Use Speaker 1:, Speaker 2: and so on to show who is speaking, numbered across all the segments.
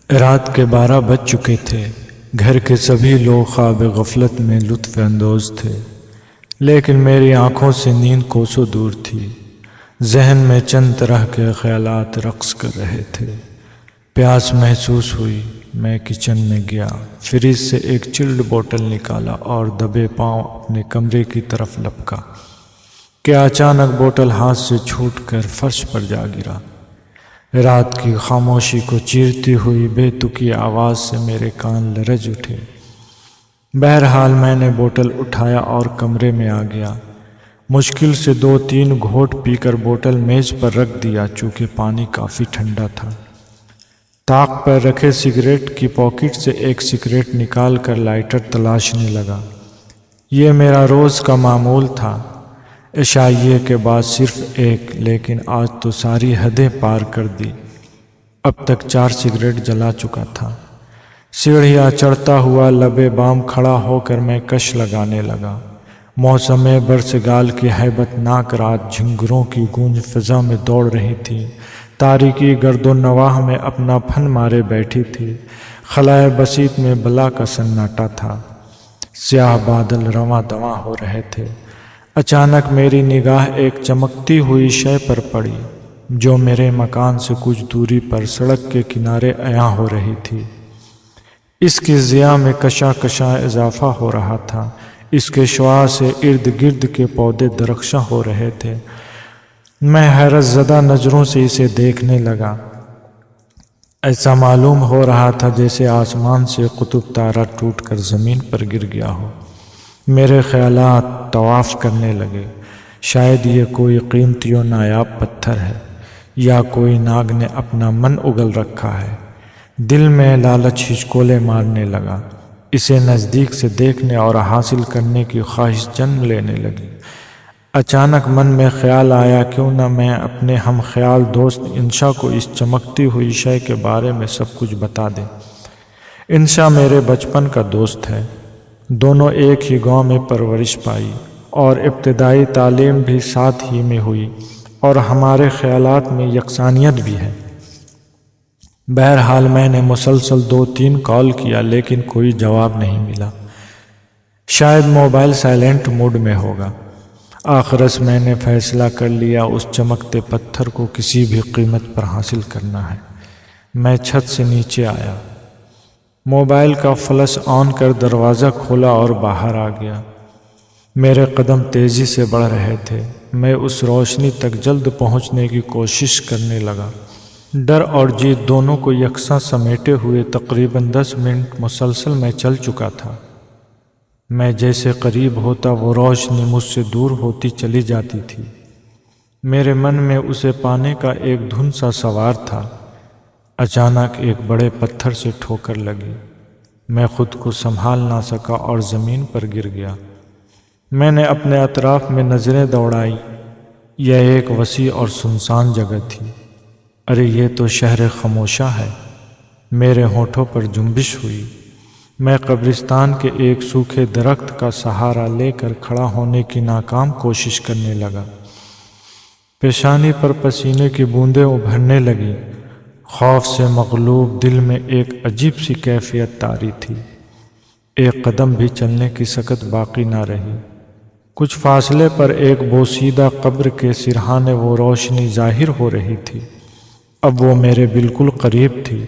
Speaker 1: رات کے 12 بج چکے تھے۔ گھر کے سبھی لوگ خواب غفلت میں لطف اندوز تھے، لیکن میری آنکھوں سے نیند کوسوں دور تھی۔ ذہن میں چند طرح کے خیالات رقص کر رہے تھے۔ پیاس محسوس ہوئی، میں کچن میں گیا، فریج سے ایک چلڈ بوتل نکالا اور دبے پاؤں اپنے کمرے کی طرف لپکا کہ اچانک بوتل ہاتھ سے چھوٹ کر فرش پر جا گرا۔ رات کی خاموشی کو چیرتی ہوئی بے تکی آواز سے میرے کان لرز اٹھے۔ بہرحال میں نے بوتل اٹھایا اور کمرے میں آ گیا۔ مشکل سے 2-3 گھونٹ پی کر بوتل میز پر رکھ دیا، چونکہ پانی کافی ٹھنڈا تھا۔ طاق پر رکھے سگریٹ کی پاکٹ سے ایک سگریٹ نکال کر لائٹر تلاشنے لگا۔ یہ میرا روز کا معمول تھا، عشائیے کے بعد صرف ایک، لیکن آج تو ساری حدیں پار کر دی۔ اب تک 4 سگریٹ جلا چکا تھا۔ سیڑھیاں چڑھتا ہوا لبے بام کھڑا ہو کر میں کش لگانے لگا۔ موسم برسگال کی ہیبت ناک رات جھنگروں کی گونج فضا میں دوڑ رہی تھی۔ تاریکی گرد و نواح میں اپنا پھن مارے بیٹھی تھی۔ خلائے بسیط میں بلا کا سناٹا تھا۔ سیاہ بادل رواں دواں ہو رہے تھے۔ اچانک میری نگاہ ایک چمکتی ہوئی شے پر پڑی، جو میرے مکان سے کچھ دوری پر سڑک کے کنارے عیاں ہو رہی تھی۔ اس کی ضیاء میں کشاں اضافہ ہو رہا تھا۔ اس کے شعاع سے ارد گرد کے پودے درخشاں ہو رہے تھے۔ میں حیرت زدہ نظروں سے اسے دیکھنے لگا۔ ایسا معلوم ہو رہا تھا جیسے آسمان سے قطب تارہ ٹوٹ کر زمین پر گر گیا ہو۔ میرے خیالات طواف کرنے لگے۔ شاید یہ کوئی قیمتی و نایاب پتھر ہے، یا کوئی ناگ نے اپنا من اگل رکھا ہے۔ دل میں لالچ ہچکولے مارنے لگا۔ اسے نزدیک سے دیکھنے اور حاصل کرنے کی خواہش جنم لینے لگی۔ اچانک من میں خیال آیا، کیوں نہ میں اپنے ہم خیال دوست انشا کو اس چمکتی ہوئی شے کے بارے میں سب کچھ بتا دیں۔ انشا میرے بچپن کا دوست ہے۔ دونوں ایک ہی گاؤں میں پرورش پائی اور ابتدائی تعلیم بھی ساتھ ہی میں ہوئی، اور ہمارے خیالات میں یکسانیت بھی ہے۔ بہرحال میں نے مسلسل 2-3 کال کیا، لیکن کوئی جواب نہیں ملا۔ شاید موبائل سائلنٹ موڈ میں ہوگا۔ آخرس میں نے فیصلہ کر لیا، اس چمکتے پتھر کو کسی بھی قیمت پر حاصل کرنا ہے۔ میں چھت سے نیچے آیا، موبائل کا فلش آن کر دروازہ کھولا اور باہر آ گیا۔ میرے قدم تیزی سے بڑھ رہے تھے۔ میں اس روشنی تک جلد پہنچنے کی کوشش کرنے لگا۔ ڈر اور جیت دونوں کو یکساں سمیٹے ہوئے تقریباً 10 منٹ مسلسل میں چل چکا تھا۔ میں جیسے قریب ہوتا وہ روشنی مجھ سے دور ہوتی چلی جاتی تھی۔ میرے من میں اسے پانے کا ایک دھن سا سوار تھا۔ اچانک ایک بڑے پتھر سے ٹھوکر لگی۔ میں خود کو سنبھال نہ سکا اور زمین پر گر گیا۔ میں نے اپنے اطراف میں نظریں دوڑائیں۔ یہ ایک وسیع اور سنسان جگہ تھی۔ ارے یہ تو شہر خاموشہ ہے۔ میرے ہونٹوں پر جنبش ہوئی۔ میں قبرستان کے ایک سوکھے درخت کا سہارا لے کر کھڑا ہونے کی ناکام کوشش کرنے لگا۔ پیشانی پر پسینے کی بوندیں ابھرنے لگیں۔ خوف سے مغلوب دل میں ایک عجیب سی کیفیت طاری تھی۔ ایک قدم بھی چلنے کی سکت باقی نہ رہی۔ کچھ فاصلے پر ایک بوسیدہ قبر کے سرہانے وہ روشنی ظاہر ہو رہی تھی۔ اب وہ میرے بالکل قریب تھی۔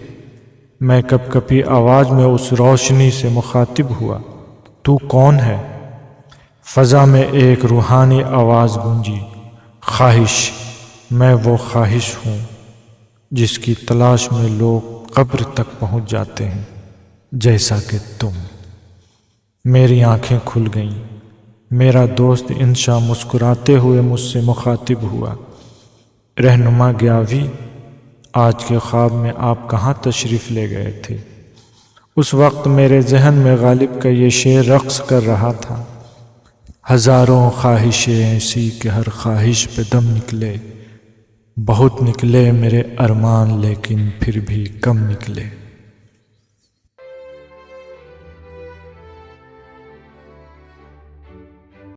Speaker 1: میں کپ کپی آواز میں اس روشنی سے مخاطب ہوا، تو کون ہے؟ فضا میں ایک روحانی آواز گونجی، خواہش، میں وہ خواہش ہوں جس کی تلاش میں لوگ قبر تک پہنچ جاتے ہیں، جیسا کہ تم۔ میری آنکھیں کھل گئیں۔ میرا دوست انشا مسکراتے ہوئے مجھ سے مخاطب ہوا، رہنما گیاوی، آج کے خواب میں آپ کہاں تشریف لے گئے تھے؟ اس وقت میرے ذہن میں غالب کا یہ شعر رقص کر رہا تھا، ہزاروں خواہشیں ایسی کہ ہر خواہش پہ دم نکلے، بہت نکلے میرے ارمان لیکن پھر بھی کم نکلے۔